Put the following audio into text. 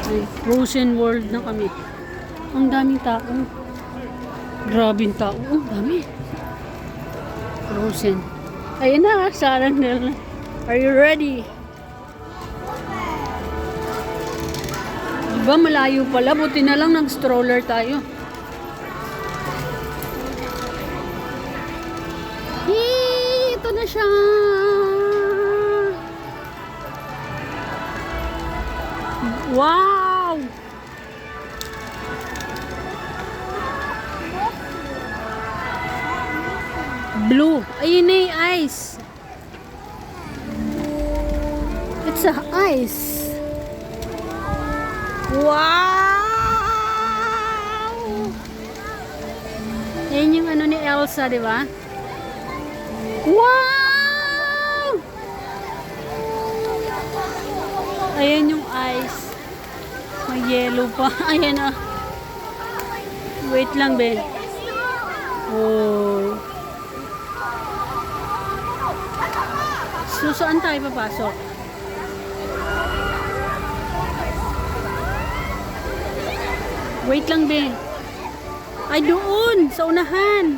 Ay, Frozen World na kami. Ang daming tao. Grabing tao. Oh, dami. Frozen. Ayun na, sarang nila. Are you ready? Diba malayo pala? Buti na lang nag-stroller tayo. Yee! Ito na siya! Wow! Blue. Ayun na yung ice. It's a ice. Wow! Yan yung ano ni Elsa, di ba? Wow! Ayan yung ice. May yellow pa. Ayan ah. Wait lang, Ben. Oh. So, saan tayo papasok? Wait lang, Ben. Ay, doon! Sa unahan!